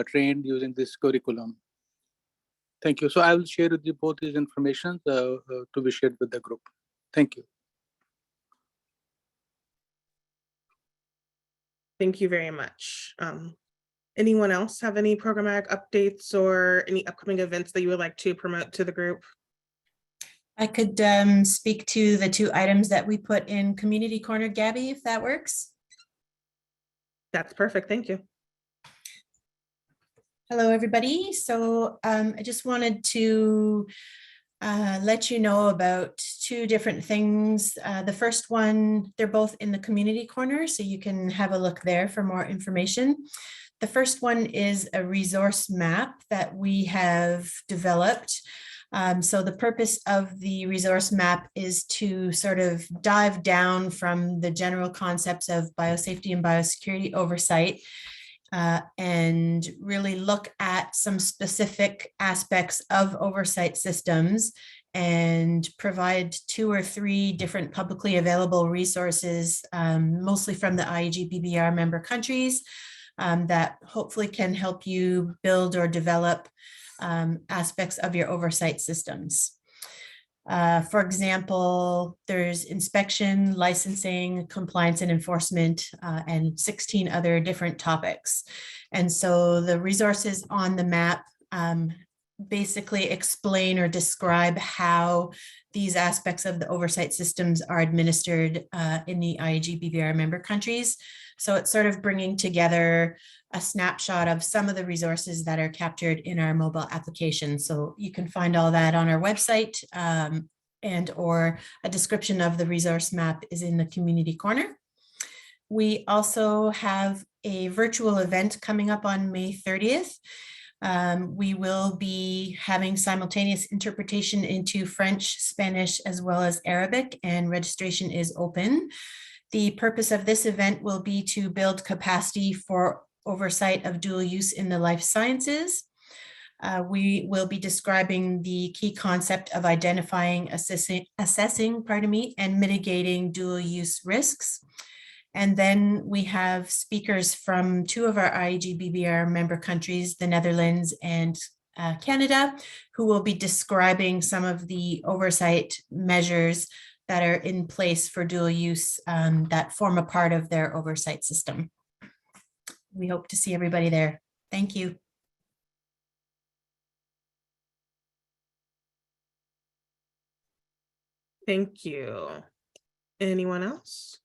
trained using this curriculum. Thank you. So I will share with you both these information to be shared with the group. Thank you. Thank you very much. Anyone else have any programmatic updates or any upcoming events that you would like to promote to the group? I could speak to the 2 items that we put in Community Corner, Gabby, if that works. That's perfect. Thank you. Hello, everybody. So I just wanted to let you know about 2 different things. The first one, they're both in the Community Corner, so you can have a look there for more information. The first one is a resource map that we have developed. So the purpose of the resource map is to sort of dive down from the general concepts of biosafety and biosecurity oversight and really look at some specific aspects of oversight systems and provide 2 or 3 different publicly available resources, mostly from the IEGBBR member countries, that hopefully can help you build or develop aspects of your oversight systems. For example, there's inspection, licensing, compliance and enforcement, and 16 other different topics. And so the resources on the map basically explain or describe how these aspects of the oversight systems are administered in the IEGBBR member countries. So it's sort of bringing together a snapshot of some of the resources that are captured in our mobile application. So you can find all that on our website, and or a description of the resource map is in the Community Corner. We also have a virtual event coming up on May 30th. We will be having simultaneous interpretation into French, Spanish, as well as Arabic, and registration is open. The purpose of this event will be to build capacity for oversight of dual use in the life sciences. We will be describing the key concept of identifying, assessing, and mitigating dual use risks. And then we have speakers from 2 of our IEGBBR member countries, the Netherlands and Canada, who will be describing some of the oversight measures that are in place for dual use that form a part of their oversight system. We hope to see everybody there. Thank you. Thank you. Anyone else?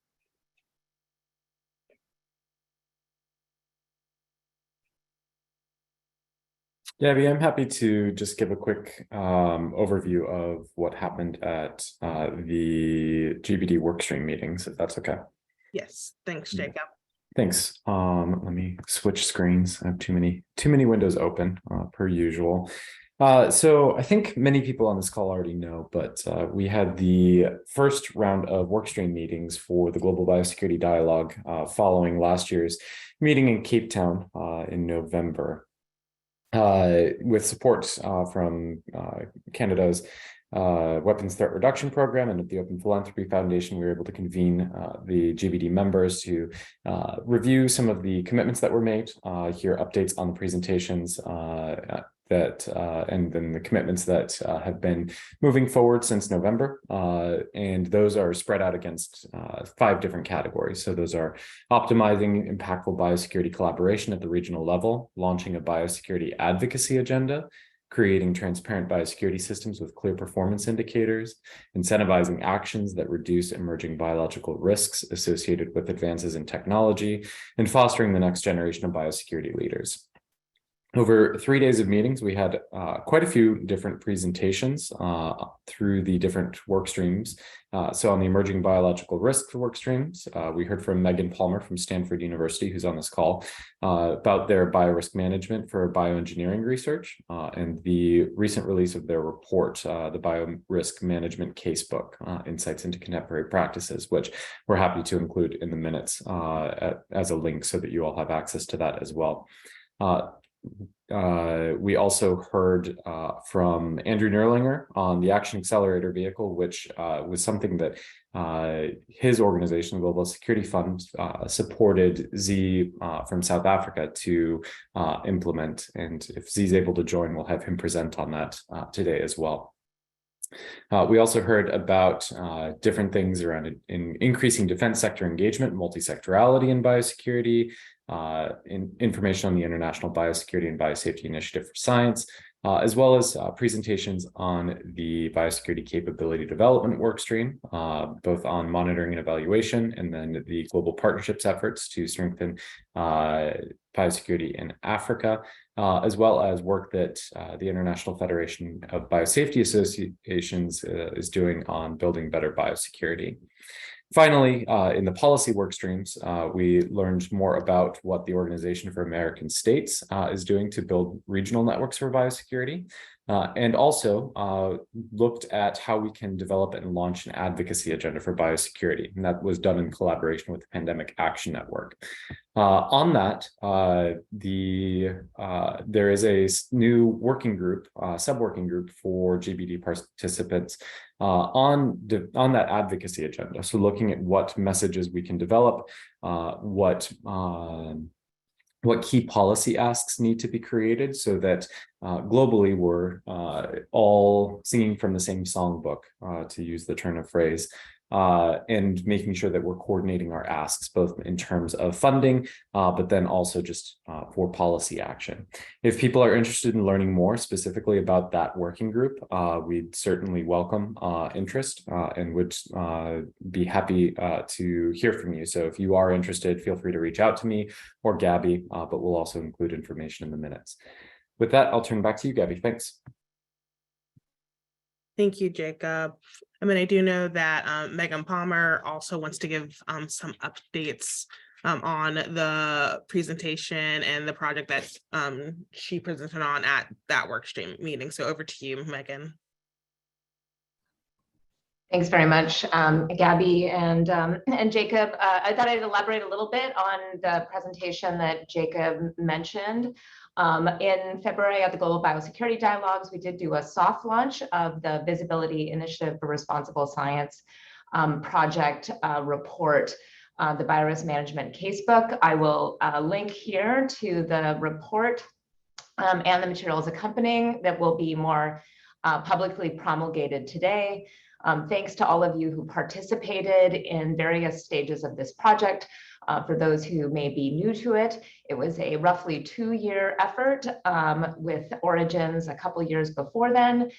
Gabby, I'm happy to just give a quick overview of what happened at the GBD workstream meetings, if that's okay. Yes, thanks, Jacob. Thanks. Let me switch screens. I have too many windows open, per usual. So I think many people on this call already know, but we had the first round of workstream meetings for the Global Biosecurity Dialogue following last year's meeting in Cape Town in November. With support from Canada's Weapons Threat Reduction Program and the Open Philanthropy Foundation, we were able to convene the GBD members to review some of the commitments that were made, hear updates on the presentations and then the commitments that have been moving forward since November. And those are spread out against 5 different categories. So those are optimizing impactful biosecurity collaboration at the regional level, launching a biosecurity advocacy agenda, creating transparent biosecurity systems with clear performance indicators, incentivizing actions that reduce emerging biological risks associated with advances in technology, and fostering the next generation of biosecurity leaders. Over 3 days of meetings, we had quite a few different presentations through the different work streams. So on the emerging biological risk work streams, we heard from Megan Palmer from Stanford University, who's on this call, about their biorisk management for bioengineering research and the recent release of their report, the Biorisk Management Casebook, Insights into Contemporary Practices, which we're happy to include in the minutes as a link so that you all have access to that as well. we also heard from Andrew Nerlinger on the Action Accelerator vehicle, which was something that his organization, Global Security Fund, supported Z from South Africa to implement. And if Z is able to join, we'll have him present on that today as well. We also heard about different things around in increasing defense sector engagement, multi-sectorality in biosecurity, information on the International Biosecurity and Biosafety Initiative for Science, as well as presentations on the biosecurity capability development workstream, both on monitoring and evaluation, and then the global partnerships efforts to strengthen biosecurity in Africa, as well as work that the International Federation of Biosafety Associations is doing on building better biosecurity. Finally, in the policy work streams, we learned more about what the Organization for American States is doing to build regional networks for biosecurity, and also looked at how we can develop and launch an advocacy agenda for biosecurity. And that was done in collaboration with the Pandemic Action Network. On that, there is a new working group, sub-working group for GBD participants on that advocacy agenda. So looking at what messages we can develop, what key policy asks need to be created so that globally we're all singing from the same songbook, to use the turn of phrase, and making sure that we're coordinating our asks, both in terms of funding, but then also just for policy action. If people are interested in learning more specifically about that working group, we'd certainly welcome interest and would be happy to hear from you. So if you are interested, feel free to reach out to me or Gabby, but we'll also include information in the minutes. With that, I'll turn back to you, Gabby. Thanks. Thank you, Jacob. I mean, I do know that Megan Palmer also wants to give some updates on the presentation and the project that she presented on at that workstream meeting. So over to you, Megan. Thanks very much, Gabby and Jacob. I thought I'd elaborate a little bit on the presentation that Jacob mentioned. In February at the Global Biosecurity Dialogues, we did do a soft launch of the Visibility Initiative for Responsible Science project report, the Biorisk Management Casebook. I will link here to the report and the materials accompanying that will be more publicly promulgated today. Thanks to all of you who participated in various stages of this project. For those who may be new to it, it was a roughly 2-year effort with origins a couple years before then,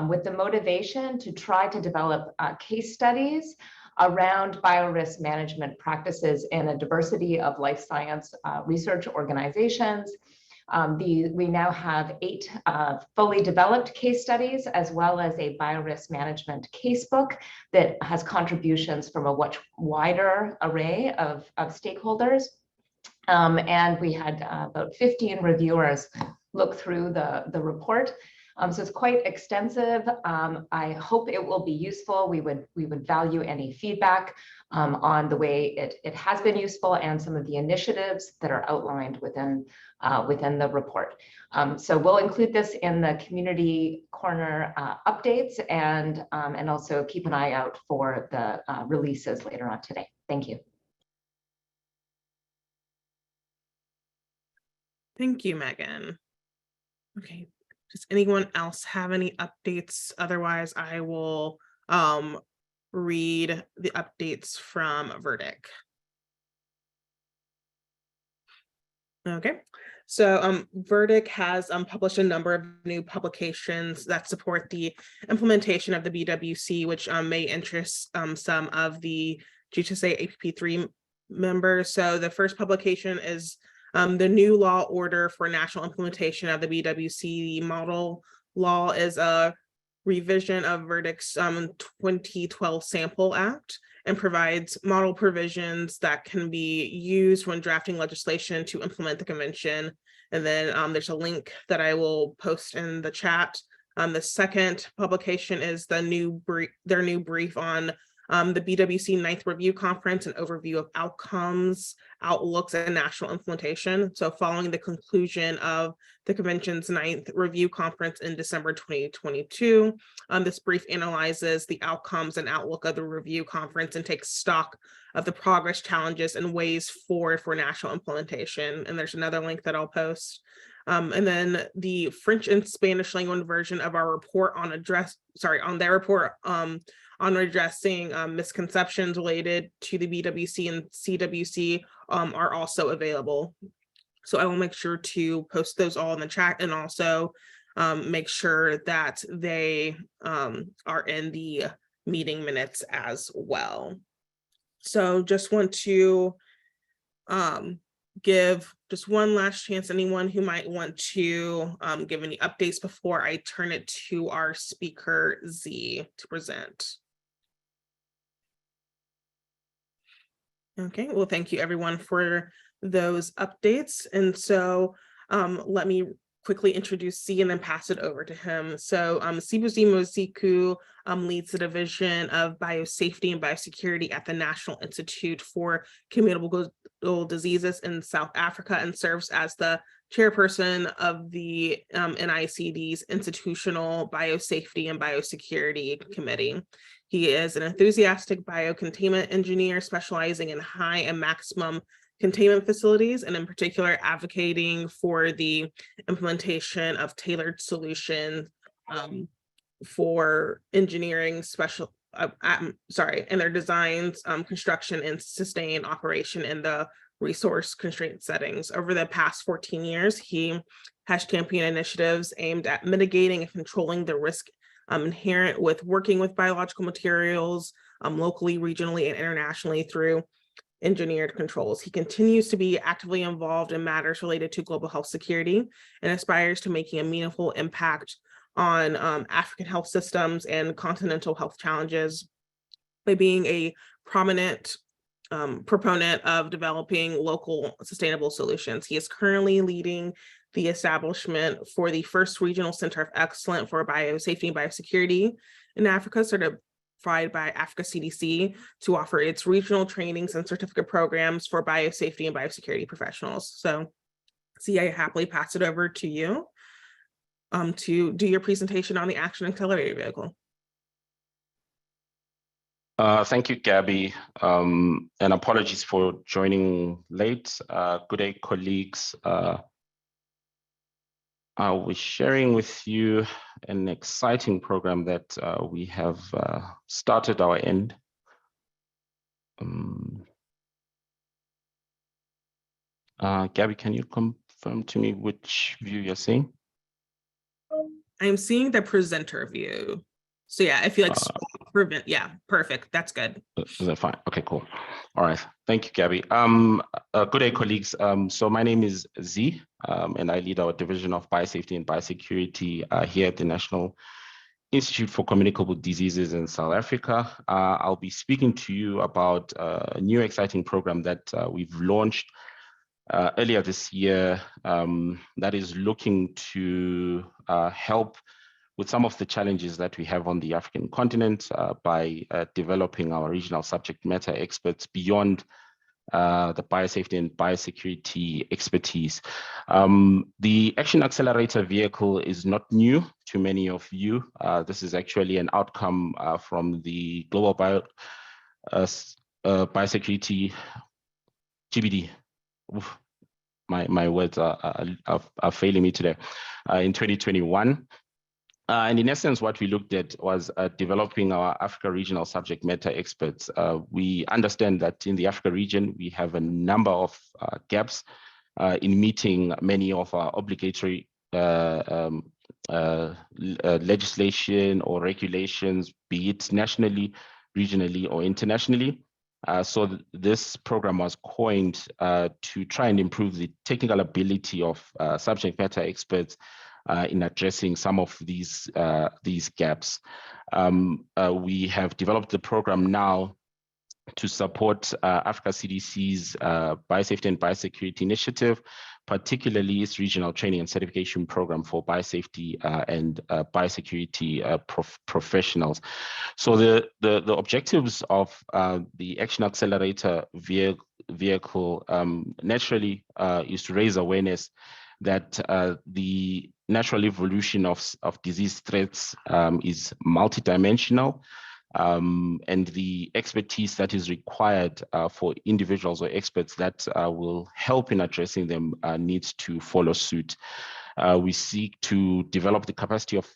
with the motivation to try to develop case studies around biorisk management practices in a diversity of life science research organizations. We now have 8 fully developed case studies, as well as a biorisk management casebook that has contributions from a much wider array of stakeholders. And we had about 15 reviewers look through the report. So it's quite extensive. I hope it will be useful. We would value any feedback on the way it has been useful and some of the initiatives that are outlined within the report. So we'll include this in the community corner updates and also keep an eye out for the releases later on today. Thank you. Thank you, Megan. Okay. Does anyone else have any updates? Otherwise, I will read the updates from Verdict. Okay, so Verdict has published a number of new publications that support the implementation of the BWC, which may interest some of the GHSA APP3 members. So the first publication is the new law order for national implementation of the BWC. The model law is a revision of Verdict's 2012 Sample Act and provides model provisions that can be used when drafting legislation to implement the convention. And then there's a link that I will post in the chat. The second publication is their new brief on the BWC 9th Review Conference, an overview of outcomes, outlooks, and national implementation. So following the conclusion of the convention's 9th Review Conference in December 2022, this brief analyzes the outcomes and outlook of the review conference and takes stock of the progress, challenges, and ways forward for national implementation. And there's another link that I'll post. And then the French and Spanish language version of our report on their report on addressing misconceptions related to the BWC and CWC are also available. So I will make sure to post those all in the chat, and also make sure that they are in the meeting minutes as well. So just want to give just one last chance, anyone who might want to give any updates before I turn it to our speaker, Z, to present. Okay, well, thank you everyone for those updates. And so let me quickly introduce Z and then pass it over to him. So Sibuzi Moziku leads the Division of Biosafety and Biosecurity at the National Institute for Communicable Diseases in South Africa and serves as the chairperson of the NICD's Institutional Biosafety and Biosecurity Committee. He is an enthusiastic biocontainment engineer specializing in high and maximum containment facilities, and in particular advocating for the implementation of tailored solutions for engineering and their designs, construction, and sustained operation in the resource constraint settings. Over the past 14 years, he has championed initiatives aimed at mitigating and controlling the risk inherent with working with biological materials locally, regionally, and internationally through engineered controls. He continues to be actively involved in matters related to global health security and aspires to making a meaningful impact on African health systems and continental health challenges by being a prominent proponent of developing local sustainable solutions. He is currently leading the establishment for the first regional center of excellence for biosafety and biosecurity in Africa, certified by Africa CDC, to offer its regional trainings and certificate programs for biosafety and biosecurity professionals. So, I happily pass it over to you to do your presentation on the Action Accelerator Vehicle. Thank you, Gabby, and apologies for joining late. Good day, colleagues. I was sharing with you an exciting program that we have started our end. Gabby, can you confirm to me which view you're seeing? I'm seeing the presenter view. So yeah, if you like prevent, yeah, perfect. That's good. Is that fine? Okay, cool. All right. Thank you, Gabby. Good day, colleagues. So my name is Z, and I lead our Division of Biosafety and Biosecurity here at the National Institute for Communicable Diseases in South Africa. I'll be speaking to you about a new exciting program that we've launched earlier this year that is looking to help with some of the challenges that we have on the African continent by developing our regional subject matter experts beyond the biosafety and biosecurity expertise. The Action Accelerator Vehicle is not new to many of you. This is actually an outcome from the Global Biosecurity GBD. Oof, my words are failing me today. In 2021. And in essence, what we looked at was developing our Africa regional subject matter experts. We understand that in the Africa region, we have a number of gaps in meeting many of our obligatory legislation or regulations, be it nationally, regionally, or internationally. So this program was coined to try and improve the technical ability of subject matter experts in addressing some of these gaps. We have developed the program now to support Africa CDC's Biosafety and Biosecurity Initiative, particularly its regional training and certification program for biosafety and biosecurity professionals. So the objectives of the Action Accelerator vehicle naturally is to raise awareness that the natural evolution of disease threats is multidimensional, and the expertise that is required for individuals or experts that will help in addressing them needs to follow suit. We seek to develop the capacity of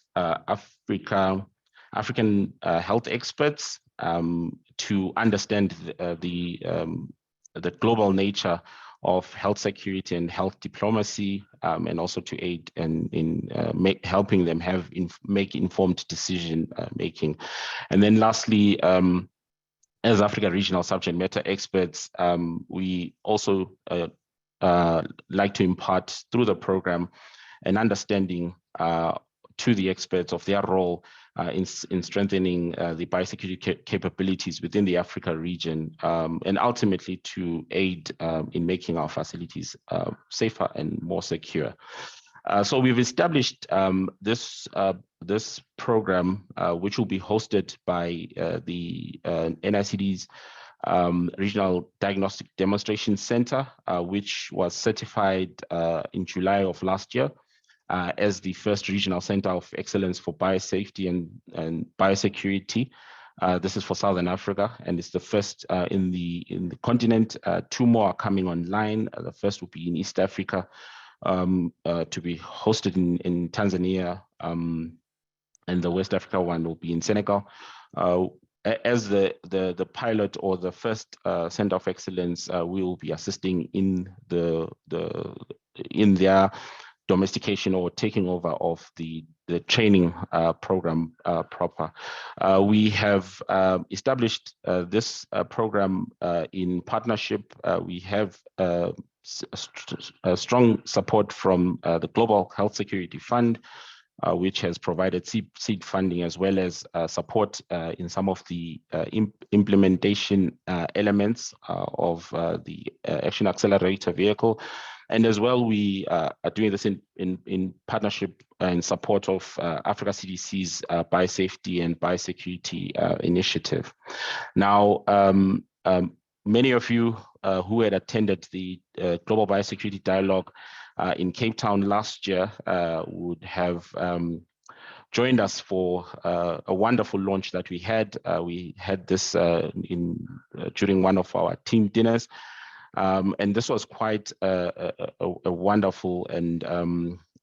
African health experts to understand the global nature of health security and health diplomacy, and also to aid in helping them make informed decision making. And then lastly, as Africa regional subject matter experts, we also like to impart through the program an understanding to the experts of their role in strengthening the biosecurity capabilities within the Africa region, and ultimately to aid in making our facilities safer and more secure. So we've established this program, which will be hosted by the NICD's Regional Diagnostic Demonstration Center, which was certified in July of last year as the first regional center of excellence for biosafety and biosecurity. This is for Southern Africa, and it's the first in the continent. Two more are coming online. The first will be in East Africa, to be hosted in Tanzania, and the West Africa one will be in Senegal. As the pilot or the first center of excellence, we will be assisting in their domestication or taking over of the training program proper. We have established this program in partnership. We have a strong support from the Global Health Security Fund, which has provided seed funding as well as support in some of the implementation elements of the Action Accelerator vehicle. And as well, we are doing this in partnership and support of Africa CDC's Biosafety and Biosecurity initiative. Now, many of you who had attended the Global Biosecurity Dialogue in Cape Town last year would have joined us for a wonderful launch that we had. We had this during one of our team dinners. And this was quite a wonderful and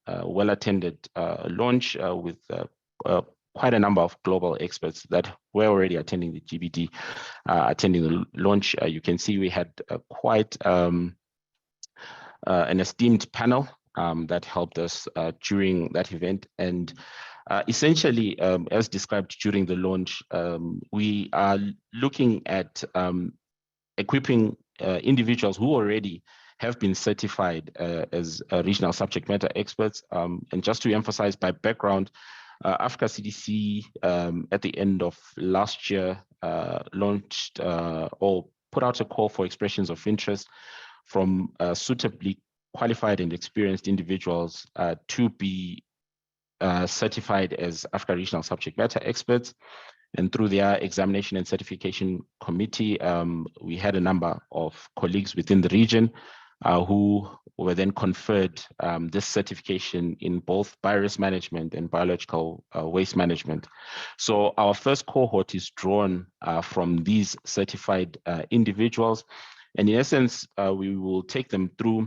well-attended launch with quite a number of global experts that were already attending the GBD, attending the launch. You can see we had quite an esteemed panel that helped us during that event. And essentially, as described during the launch, we are looking at equipping individuals who already have been certified as regional subject matter experts. And just to emphasize by background, Africa CDC at the end of last year launched or put out a call for expressions of interest from suitably qualified and experienced individuals to be certified as Africa regional subject matter experts. And through their examination and certification committee, we had a number of colleagues within the region who were then conferred this certification in both biorisk management and biological waste management. So our first cohort is drawn from these certified individuals. And in essence, we will take them through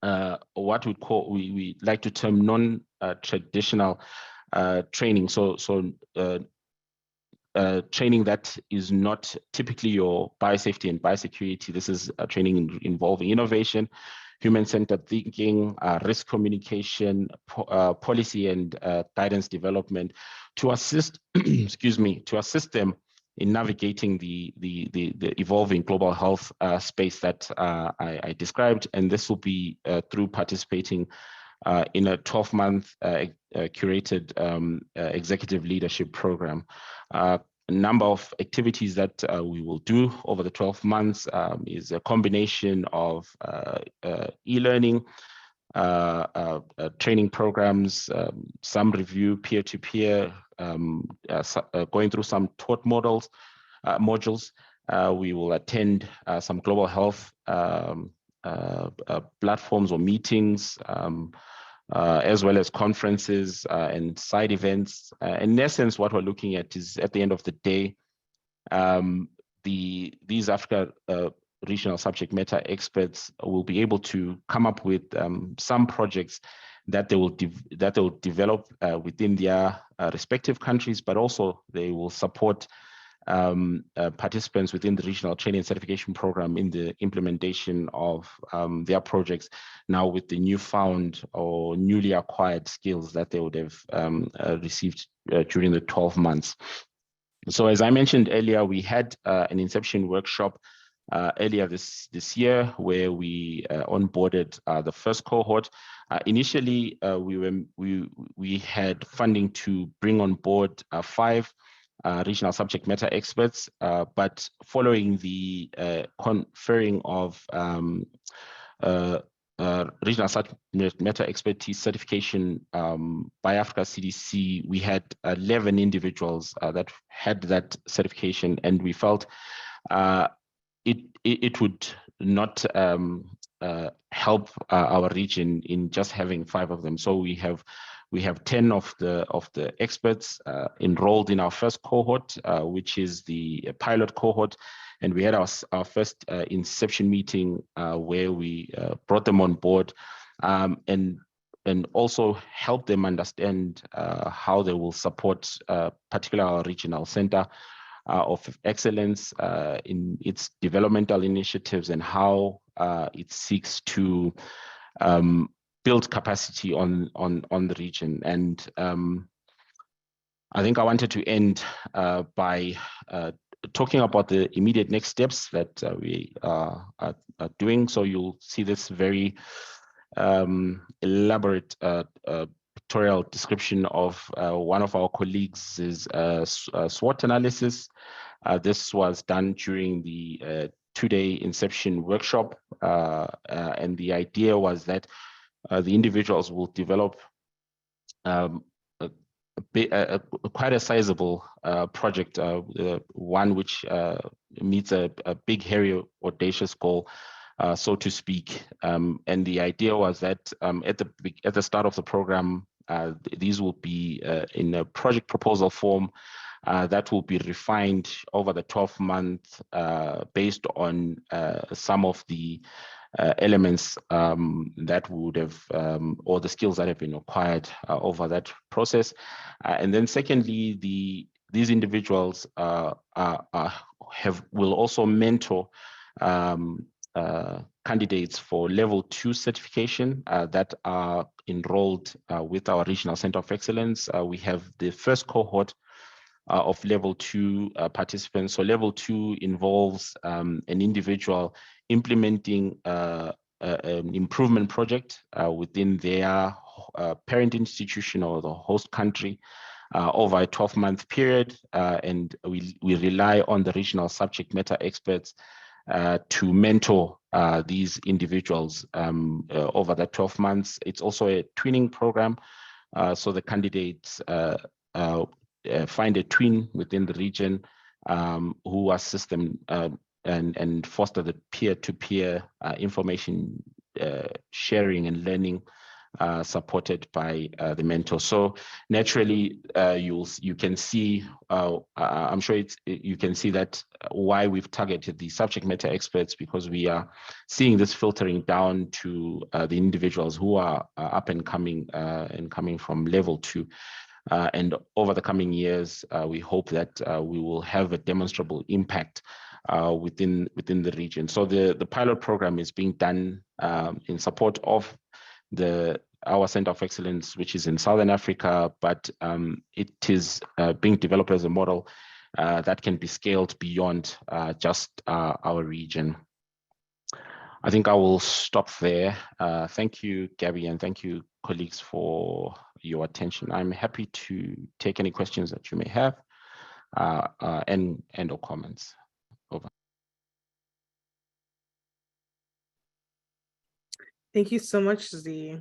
what we like to term non-traditional training. So training that is not typically your biosafety and biosecurity. This is training involving innovation, human-centered thinking, risk communication, policy and guidance development to assist, to assist them in navigating the evolving global health space that I described. And this will be through participating in a 12-month curated executive leadership program. number of activities that we will do over the 12 months is a combination of e-learning, training programs, some review peer-to-peer, going through some taught modules. We will attend some global health platforms or meetings, as well as conferences and side events. In essence, what we're looking at is, at the end of the day, these Africa regional subject matter experts will be able to come up with some projects that they will develop within their respective countries, but also they will support participants within the regional training and certification program in the implementation of their projects, now with the newfound or newly acquired skills that they would have received during the 12 months. So as I mentioned earlier, we had an inception workshop earlier this year where we onboarded the first cohort. Initially, we had funding to bring on board 5 regional subject matter experts, but following the conferring of regional subject matter expertise certification by Africa CDC, we had 11 individuals that had that certification, and we felt it would not help our region in just having 5 of them. So we have 10 of the experts enrolled in our first cohort, which is the pilot cohort. And we had our first inception meeting where we brought them on board and also help them understand how they will support particularly our regional center of excellence in its developmental initiatives and how it seeks to build capacity on the region. And I think I wanted to end by talking about the immediate next steps that we are doing. So you'll see this very elaborate pictorial description of one of our colleagues' SWOT analysis. This was done during the 2-day inception workshop. And the idea was that the individuals will develop quite a sizable project, one which meets a big, hairy, audacious goal, so to speak. And the idea was that at the start of the program, these will be in a project proposal form that will be refined over the 12-month based on some of the elements that would have, or the skills that have been acquired over that process. And then secondly, these individuals will also mentor candidates for level 2 certification that are enrolled with our Regional Center of Excellence. We have the first cohort of level 2 participants. So level 2 involves an individual implementing an improvement project within their parent institution or the host country over a 12-month period. And we rely on the regional subject matter experts to mentor these individuals over that 12 months. It's also a twinning program. So the candidates find a twin within the region who assist them and foster the peer-to-peer information sharing and learning supported by the mentor. So naturally, you can see, I'm sure you can see that why we've targeted the subject matter experts, because we are seeing this filtering down to the individuals who are up and coming from level 2. And over the coming years, we hope that we will have a demonstrable impact within the region. So the pilot program is being done in support of our Center of Excellence, which is in Southern Africa, but it is being developed as a model that can be scaled beyond just our region. I think I will stop there. Thank you, Gabby, and thank you, colleagues, for your attention. I'm happy to take any questions that you may have. and or comments. Over. Thank you so much, Z.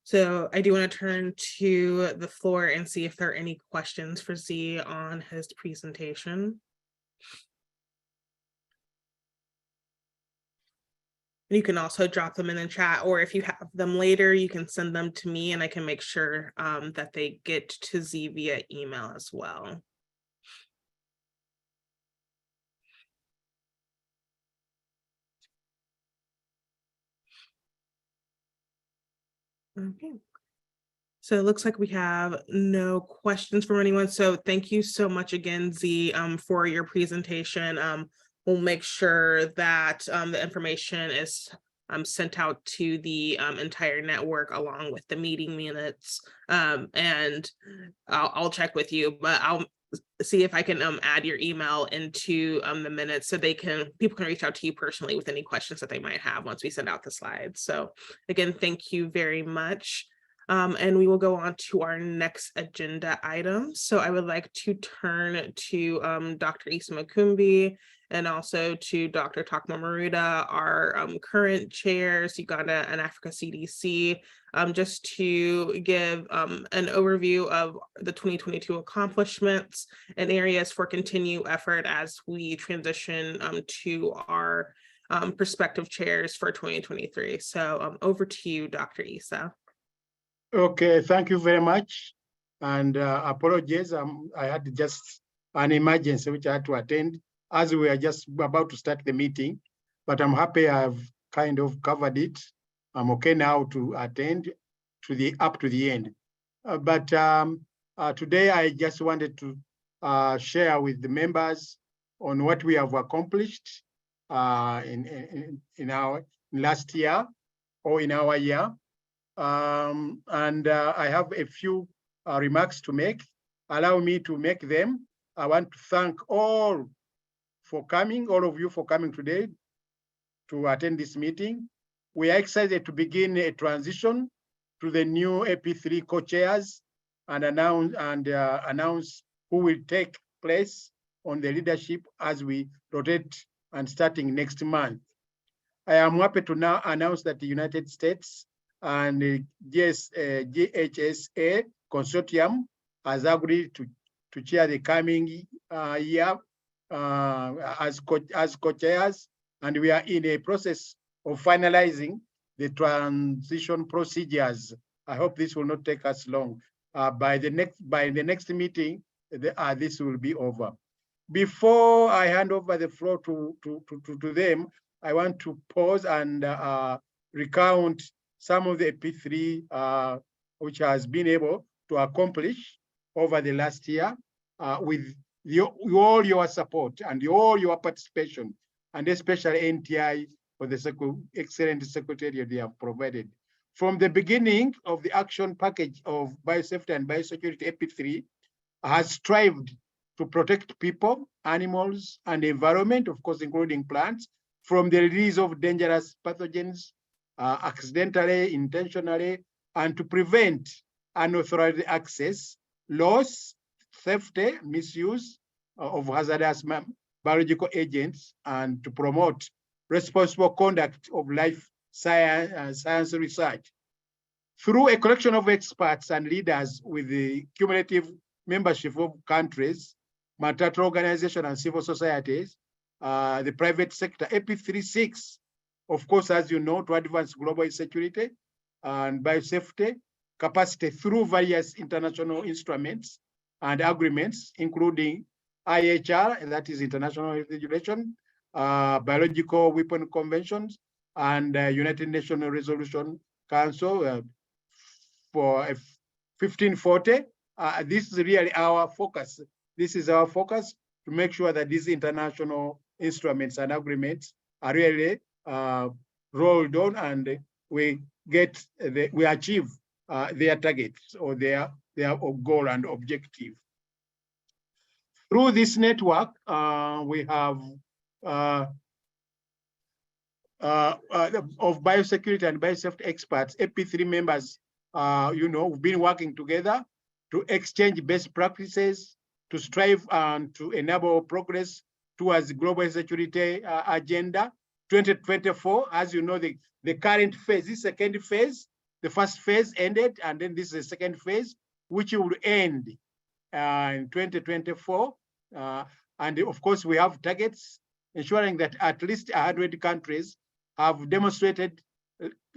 So I do want to turn to the floor and see if there are any questions for Z on his presentation. You can also drop them in the chat, or if you have them later, you can send them to me and I can make sure that they get to Z via email as well. Okay. So it looks like we have no questions from anyone. So thank you so much again, Z, for your presentation. We'll make sure that the information is sent out to the entire network along with the meeting minutes. And I'll check with you, but I'll see if I can add your email into the minutes so people can reach out to you personally with any questions that they might have once we send out the slides. So again, thank you very much. And we will go on to our next agenda item. So I would like to turn to Dr. Isa Makumbi and also to Dr. Takma Maruda, our current chairs, Uganda and Africa CDC, just to give an overview of the 2022 accomplishments and areas for continued effort as we transition to our prospective chairs for 2023. So over to you, Dr. Isa. Okay, thank you very much. And apologies, I had just an emergency which I had to attend as we are just about to start the meeting, but I'm happy I've kind of covered it. I'm okay now to attend to up to the end. But today I just wanted to share with the members on what we have accomplished in our last year or in our year. I have a few remarks to make. Allow me to make them. I want to thank all of you for coming today to attend this meeting. We are excited to begin a transition to the new AP3 co-chairs and announce who will take place on the leadership as we rotate and starting next month. I am happy to now announce that the United States and the GHSA consortium has agreed to chair the coming year as co-chairs, and we are in a process of finalizing the transition procedures. I hope this will not take us long. By the next meeting, this will be over. Before I hand over the floor to them, I want to pause and recount some of the AP3 which has been able to accomplish over the last year with all your support and all your participation, and especially NTI for the excellent secretariat they have provided. From the beginning of the action package of biosafety and biosecurity, AP3 has strived to protect people, animals, and the environment, of course, including plants, from the release of dangerous pathogens, accidentally, intentionally, and to prevent unauthorized access, loss, theft, misuse of hazardous biological agents, and to promote responsible conduct of life science research. Through a collection of experts and leaders with the cumulative membership of countries, multilateral organizations, and civil societies, the private sector, AP3 seeks, of course, as you know, to advance global security and biosafety capacity through various international instruments and agreements, including IHR, that is International Regulation, Biological Weapon Conventions, and United Nations Resolution Council for 1540. This is really our focus. This is our focus to make sure that these international instruments and agreements are really rolled on, and we achieve their targets or their goal and objective. Through this network, we have of biosecurity and biosafety experts, AP3 members, we've been working together to exchange best practices, to strive and to enable progress towards the global security agenda 2024. As you know, the current phase, this second phase, the first phase ended, and then this is the second phase, which will end in 2024. And of course, we have targets ensuring that at least 100 countries have demonstrated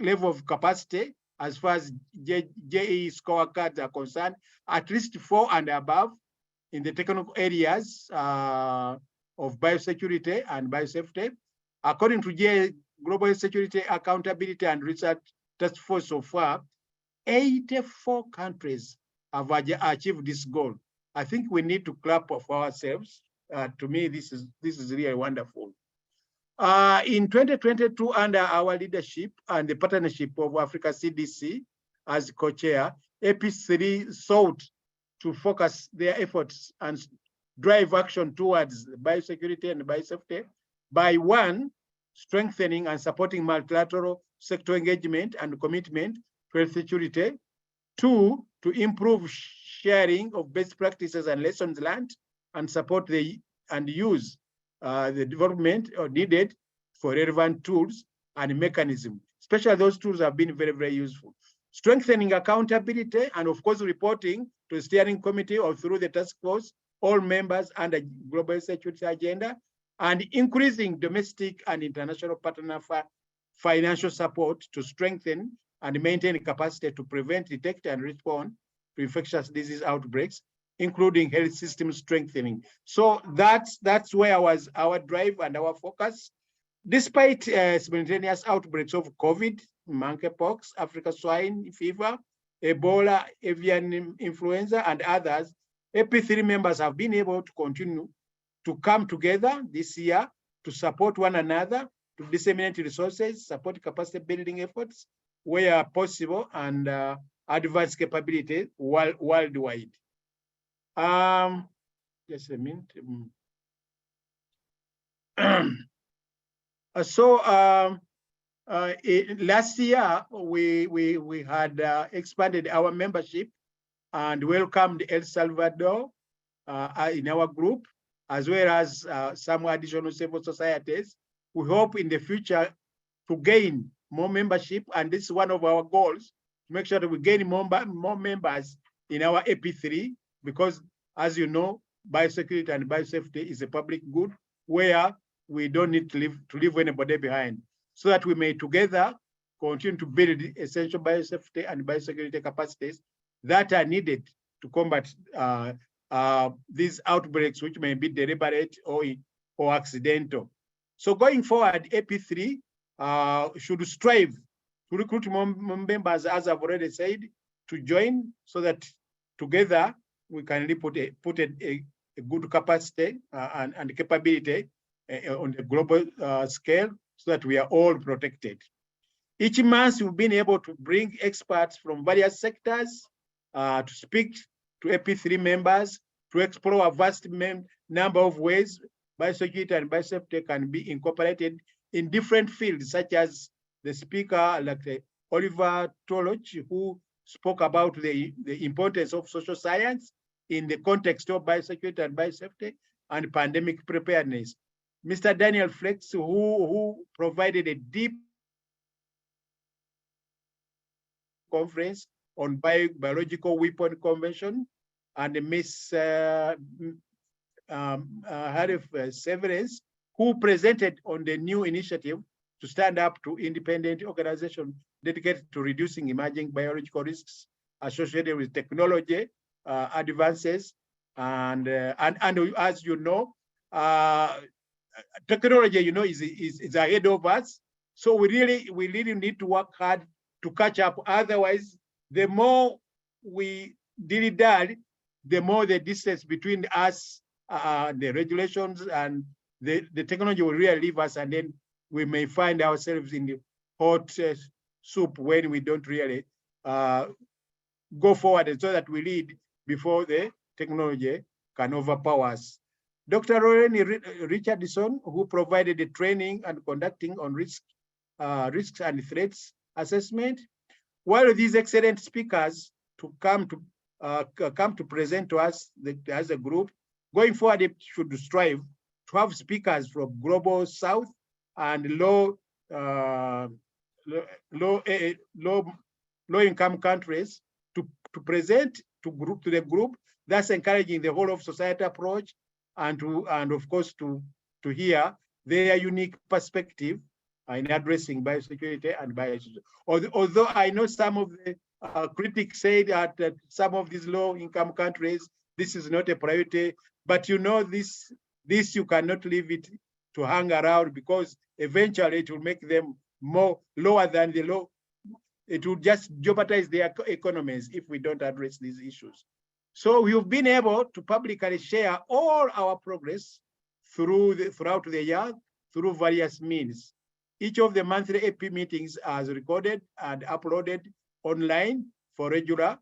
level of capacity as far as JE scorecards are concerned, at least 4 and above in the technical areas of biosecurity and biosafety. According to Global Security Accountability and Research Task Force, so far, 84 countries have achieved this goal. I think we need to clap for ourselves. To me, this is really wonderful. In 2022, under our leadership and the partnership of Africa CDC as co-chair, AP3 sought to focus their efforts and drive action towards biosecurity and biosafety by 1, strengthening and supporting multilateral sector engagement and commitment to health security. 2, to improve sharing of best practices and lessons learned and support and use the development needed for relevant tools and mechanisms. Especially those tools have been very, very useful. Strengthening accountability and of course reporting to the steering committee or through the task force, all members under global security agenda, and increasing domestic and international partner financial support to strengthen and maintain capacity to prevent, detect, and respond to infectious disease outbreaks, including health system strengthening. So that's where was our drive and our focus. Despite simultaneous outbreaks of COVID, monkeypox, African swine fever, Ebola, avian influenza, and others, AP3 members have been able to continue to come together this year to support one another, to disseminate resources, support capacity building efforts where possible, and advance capability worldwide. Just a minute. Last year, we had expanded our membership and welcomed El Salvador in our group, as well as some additional civil societies. We hope in the future to gain more membership, and this is one of our goals, to make sure that we gain more members in our AP3, because as you know, biosecurity and biosafety is a public good where we don't need to leave anybody behind, so that we may together continue to build essential biosafety and biosecurity capacities that are needed to combat these outbreaks, which may be deliberate or accidental. So going forward, AP3 should strive to recruit more members, as I've already said, to join, so that together we can really put a good capacity and capability on the global scale, so that we are all protected. Each month, we've been able to bring experts from various sectors to speak to AP3 members, to explore a vast number of ways biosecurity and biosafety can be incorporated in different fields, such as the speaker, like Oliver Toloch, who spoke about the importance of social science in the context of biosecurity and biosafety and pandemic preparedness. Mr. Daniel Flex, who provided a deep conference on biological weapon convention, and Ms. Harif Severance, who presented on the new initiative to stand up to independent organization dedicated to reducing emerging biological risks associated with technology advances. And as you know, technology, is ahead of us. So we really need to work hard to catch up. Otherwise, the more we dilly-dally, the more the distance between us, the regulations and the technology will really leave us, and then we may find ourselves in the hot soup when we don't really go forward, and so that we lead before the technology can overpower us. Dr. Lauren Richardson, who provided the training and conducting on risks and threats assessment. While these excellent speakers to come to present to us as a group, going forward, it should strive to have speakers from global south and low income countries to present to the group, thus encouraging the whole of society approach, and of course to hear their unique perspective in addressing biosecurity and biosecurity. Although I know some of the critics say that some of these low-income countries, this is not a priority, but you know this you cannot leave it to hang around, because eventually it will make them more lower than the low. It will just jeopardize their economies if we don't address these issues. So we've been able to publicly share all our progress throughout the year through various means. Each of the monthly AP meetings is recorded and uploaded online for regular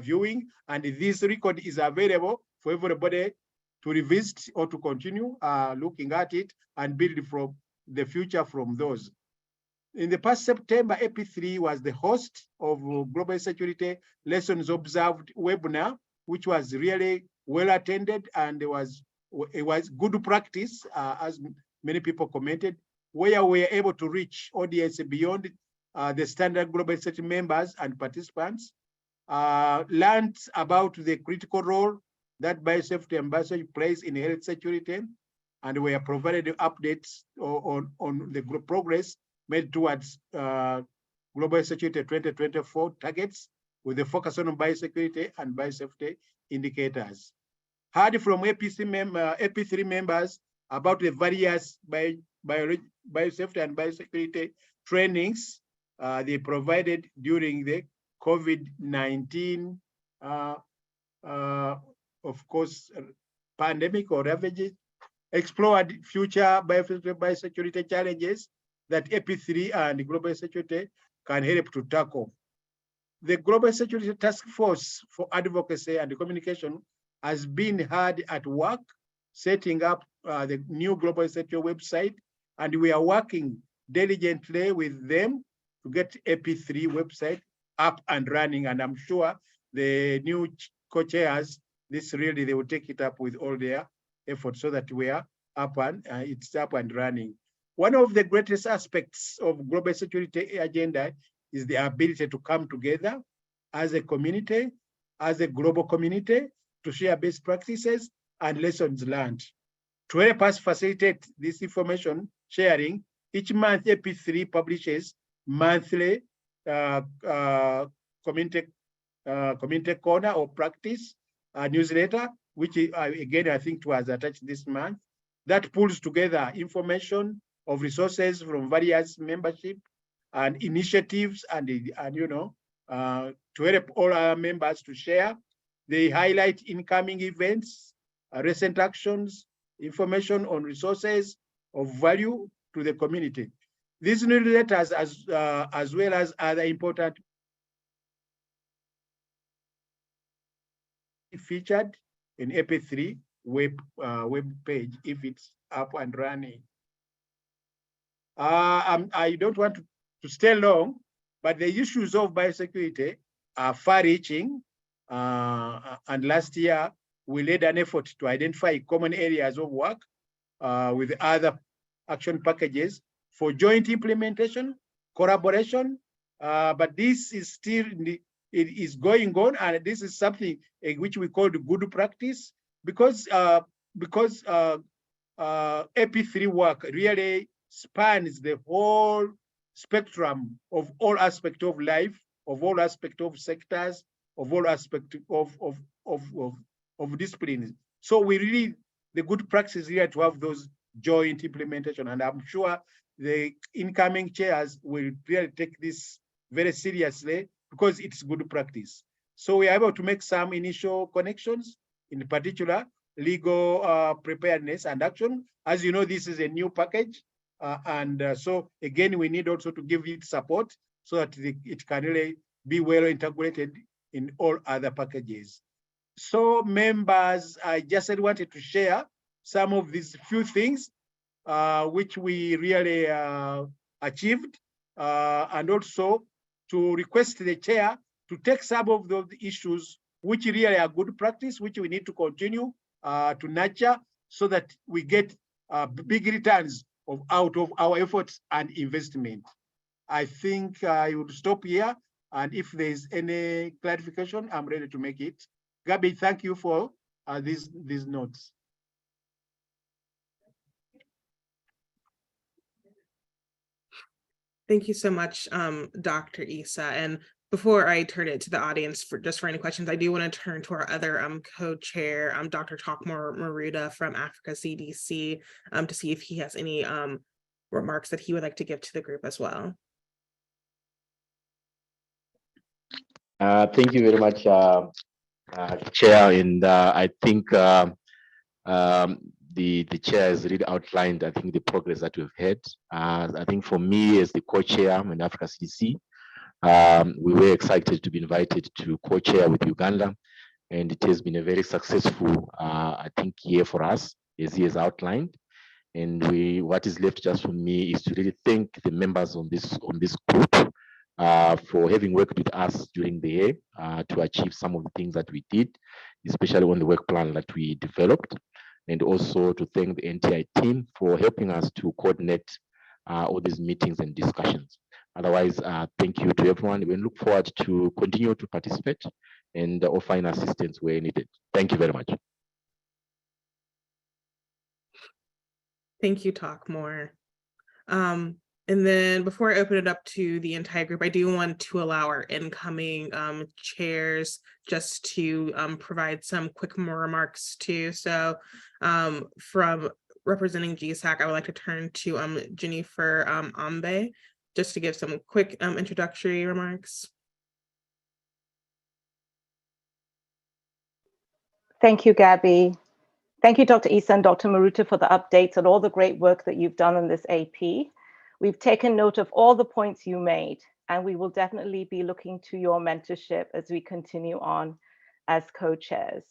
viewing, and this record is available for everybody to revisit or to continue looking at it and build from the future from those. In the past September, AP3 was the host of Global Security Lessons Observed webinar, which was really well attended, and it was good practice, as many people commented, where we were able to reach audience beyond the standard Global Security members and participants, learned about the critical role that biosafety and biosecurity plays in health security, and we are provided updates on the progress made towards Global Security 2024 targets, with a focus on biosecurity and biosafety indicators. Heard from AP3 members about the various biosafety and biosecurity trainings they provided during the COVID-19, of course, pandemic or ravages, explored future biosecurity challenges that AP3 and Global Security can help to tackle. The Global Security Task Force for Advocacy and Communication has been hard at work setting up the new Global Security website, and we are working diligently with them to get AP3 website up and running. And I'm sure the new co-chairs, they will take it up with all their efforts so that we are up and it's up and running. One of the greatest aspects of global security agenda is the ability to come together as a community, as a global community, to share best practices and lessons learned. To help us facilitate this information sharing, each month AP3 publishes monthly community corner or practice newsletter, which again I think was attached this month, that pulls together information of resources from various membership and initiatives, and to help all our members to share. They highlight incoming events, recent actions, information on resources of value to the community. These newsletters, as well as other important featured in AP3 web page if it's up and running. I don't want to stay long, but the issues of biosecurity are far-reaching. And last year, we led an effort to identify common areas of work with other action packages for joint implementation, collaboration, but this is still, it is going on, and this is something which we call the good practice, because AP3 work really spans the whole spectrum of all aspects of life, of all aspects of sectors, of all aspects of disciplines. So we really, the good practice here to have those joint implementation, and I'm sure the incoming chairs will really take this very seriously because it's good practice. So we are able to make some initial connections, in particular, legal preparedness and action. As you know, this is a new package. So again, we need also to give it support so that it can really be well integrated in all other packages. So members, I just wanted to share some of these few things which we really achieved, and also to request the chair to take some of those issues which really are good practice, which we need to continue to nurture so that we get big returns out of our efforts and investment. I think I would stop here. And if there's any clarification, I'm ready to make it. Gabby, thank you for these notes. Thank you so much, Dr. Issa. And before I turn it to the audience for any questions, I do want to turn to our other co-chair, Dr. Takmor Maruda from Africa CDC, to see if he has any remarks that he would like to give to the group as well. Thank you very much, Chair. And I think the chair has really outlined, I think, the progress that we've had. I think for me, as the co-chair in Africa CDC, we were excited to be invited to co-chair with Uganda, and it has been a very successful, I think, year for us, as he has outlined. And what is left just for me is to really thank the members on this group for having worked with us during the year to achieve some of the things that we did, especially on the work plan that we developed, and also to thank the NTI team for helping us to coordinate all these meetings and discussions. Otherwise, thank you to everyone. We look forward to continue to participate and offering assistance where needed. Thank you very much. Thank you, Takmor. And then before I open it up to the entire group, I do want to allow our incoming chairs just to provide some quick remarks too. So from representing GSAC, I would like to turn to Jennifer Ambe, just to give some quick introductory remarks. Thank you, Gabby. Thank you, Dr. Issa and Dr. Maruta, for the updates and all the great work that you've done on this AP. We've taken note of all the points you made, and we will definitely be looking to your mentorship as we continue on as co-chairs.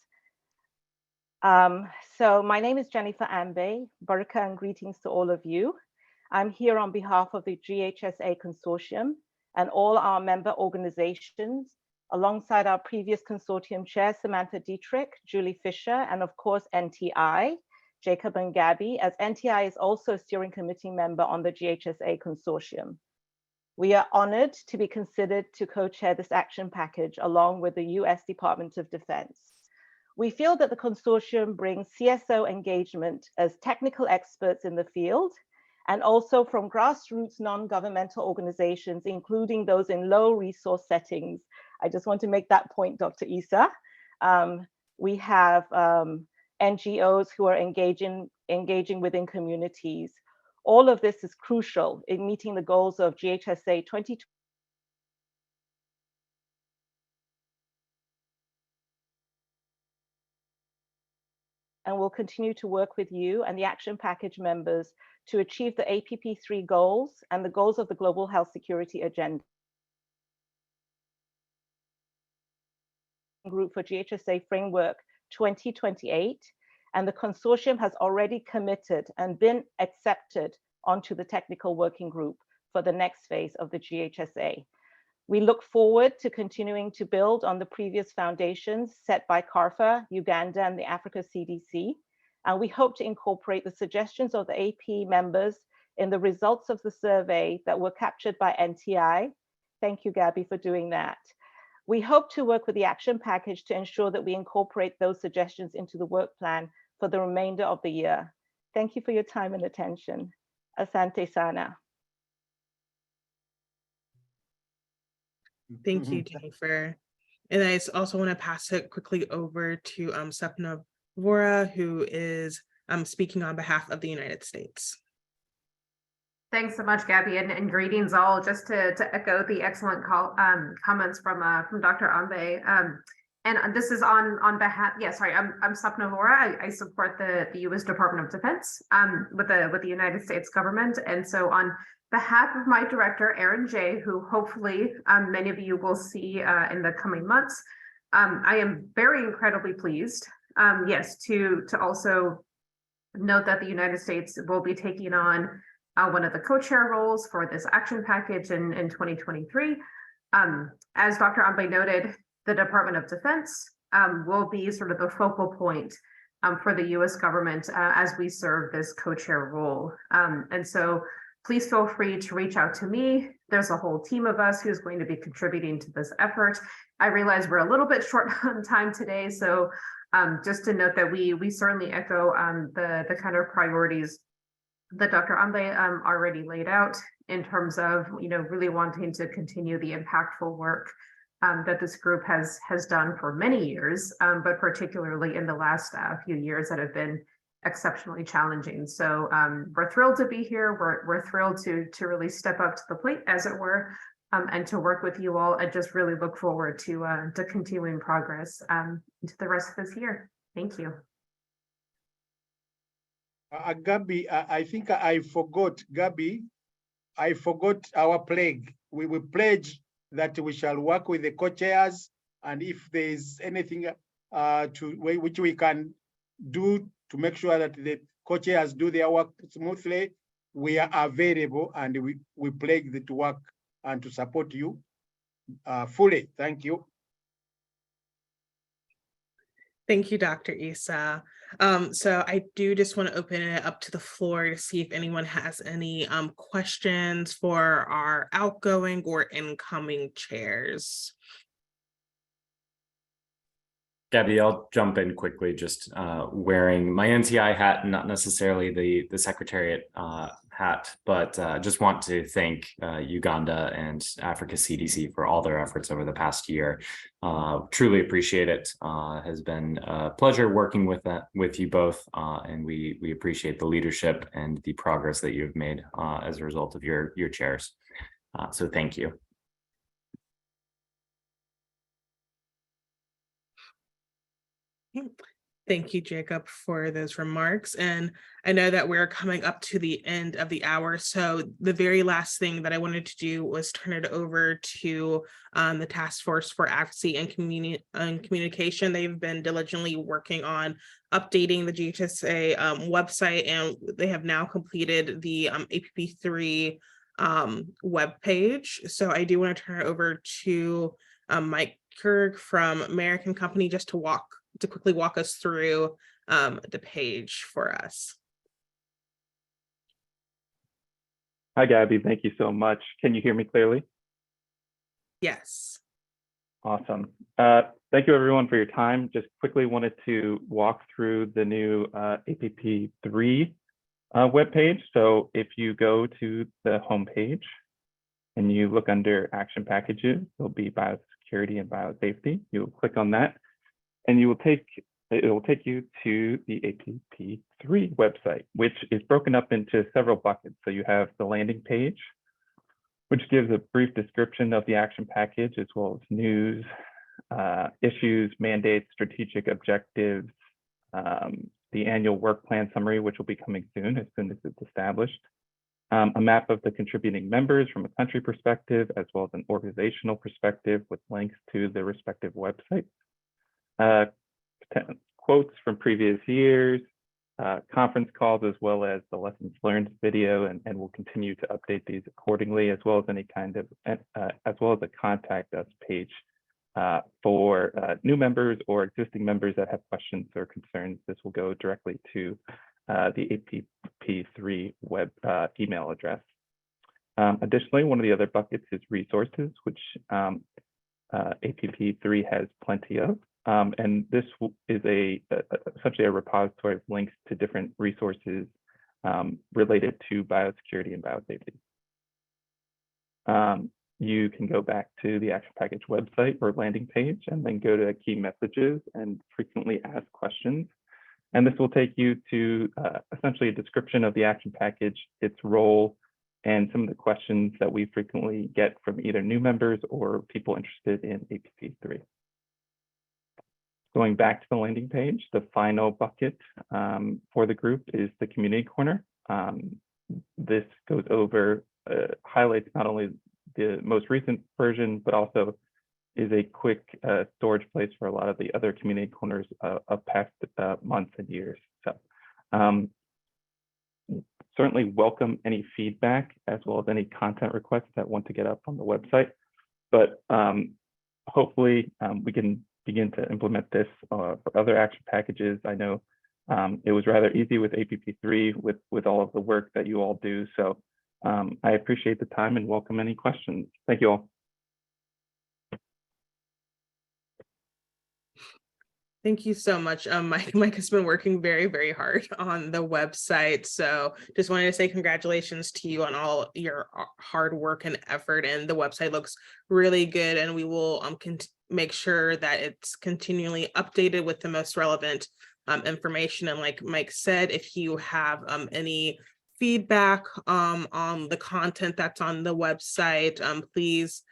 So my name is Jennifer Ambe. Baraka and greetings to all of you. I'm here on behalf of the GHSA Consortium and all our member organizations, alongside our previous consortium chair, Samantha Dietrich, Julie Fisher, and of course, NTI, Jacob and Gabby, as NTI is also a steering committee member on the GHSA Consortium. We are honored to be considered to co-chair this action package along with the US Department of Defense. We feel that the consortium brings CSO engagement as technical experts in the field, and also from grassroots non-governmental organizations, including those in low resource settings. I just want to make that point, Dr. Issa. We have NGOs who are engaging within communities. All of this is crucial in meeting the goals of GHSA 2020. And we'll continue to work with you and the action package members to achieve the APP3 goals and the goals of the Global Health Security Agenda. Group for GHSA Framework 2028, and the consortium has already committed and been accepted onto the technical working group for the next phase of the GHSA. We look forward to continuing to build on the previous foundations set by CARFA, Uganda, and the Africa CDC, and we hope to incorporate the suggestions of the AP members in the results of the survey that were captured by NTI. Thank you, Gabby, for doing that. We hope to work with the action package to ensure that we incorporate those suggestions into the work plan for the remainder of the year. Thank you for your time and attention. Asante sana. Thank you, Jennifer. And I also want to pass it quickly over to Sapna Vora, who is speaking on behalf of the United States. Thanks so much, Gabby, and greetings all. Just to echo the excellent comments from Dr. Ambe. And this is on behalf, I'm Sapna Vora. I support the U.S. Department of Defense with the United States government. And so on behalf of my director, Aaron J., who hopefully many of you will see in the coming months, I am very incredibly pleased, to also note that the United States will be taking on one of the co-chair roles for this action package in 2023. As Dr. Ambe noted, the Department of Defense will be sort of the focal point for the US government as we serve this co-chair role. And so please feel free to reach out to me. There's a whole team of us who's going to be contributing to this effort. I realize we're a little bit short on time today, so just to note that we certainly echo the kind of priorities that Dr. Ambe already laid out in terms of really wanting to continue the impactful work that this group has done for many years, but particularly in the last few years that have been exceptionally challenging. So we're thrilled to be here. We're thrilled to really step up to the plate, as it were, and to work with you all, and just really look forward to continuing progress into the rest of this year. Thank you. Gabi, I think I forgot, Gabi, I forgot our plague. We will pledge that we shall work with the co-chairs, and if there is anything which we can do to make sure that the co-chairs do their work smoothly, we are available, and we pledge to work and to support you fully. Thank you. Thank you, Dr. Issa. So I do just want to open it up to the floor to see if anyone has any questions for our outgoing or incoming chairs. Gabby, I'll jump in quickly, just wearing my NTI hat, not necessarily the Secretariat hat, but just want to thank Uganda and Africa CDC for all their efforts over the past year. Truly appreciate it. Has been a pleasure working with you both, and we appreciate the leadership and the progress that you've made as a result of your chairs. So thank you. Thank you, Jacob, for those remarks. And I know that we're coming up to the end of the hour. So the very last thing that I wanted to do was turn it over to the Task Force for Advocacy and Communication. They've been diligently working on updating the GHSA website, and they have now completed the APP3 webpage. So I do want to turn it over to Mike Kirk from American Company just to quickly walk us through the page for us. Hi, Gabby. Thank you so much. Can you hear me clearly? Yes. Awesome. Thank you, everyone, for your time. Just quickly wanted to walk through the new APP3 webpage. So if you go to the homepage and you look under Action Packages, there'll be Biosecurity and Biosafety. You'll click on that, and it will take you to the APP3 website, which is broken up into several buckets. So you have the landing page, which gives a brief description of the action package, as well as news, issues, mandates, strategic objectives, the annual work plan summary, which will be coming soon as it's established, a map of the contributing members from a country perspective, as well as an organizational perspective with links to the respective websites. Quotes from previous years, conference calls, as well as the lessons learned video, and we'll continue to update these accordingly, as well as any kind of, as well as a contact us page for new members or existing members that have questions or concerns. This will go directly to the APP3 web email address. Additionally, one of the other buckets is resources, which APP3 has plenty of. And this is essentially a repository of links to different resources related to biosecurity and biosafety. You can go back to the action package website or landing page and then go to key messages and frequently asked questions. And this will take you to essentially a description of the action package, its role, and some of the questions that we frequently get from either new members or people interested in APP3. Going back to the landing page, the final bucket for the group is the community corner. This goes over, highlights not only the most recent version, but also is a quick storage place for a lot of the other community corners of past months and years. So certainly welcome any feedback, as well as any content requests that want to get up on the website. But hopefully we can begin to implement this for other action packages. I know It was rather easy with APP3 with all of the work that you all do. So I appreciate the time and welcome any questions. Thank you all. Thank you so much. Mike has been working very, very hard on the website. So just wanted to say congratulations to you on all your hard work and effort. And the website looks really good. And we will make sure that it's continually updated with the most relevant information. And like Mike said, if you have any feedback on the content that's on the website, please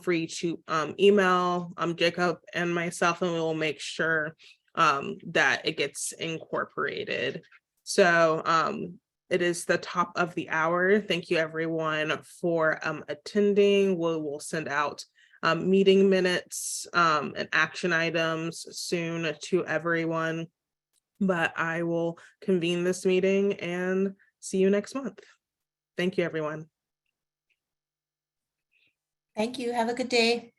free to email Jacob and myself, and we will make sure that it gets incorporated. So it is the top of the hour. Thank you everyone for attending. We will send out meeting minutes and action items soon to everyone, but I will convene this meeting and see you next month. Thank you, everyone. Thank you. Have a good day.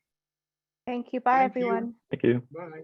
Thank you. Bye, Thank you. everyone. Thank you. Bye.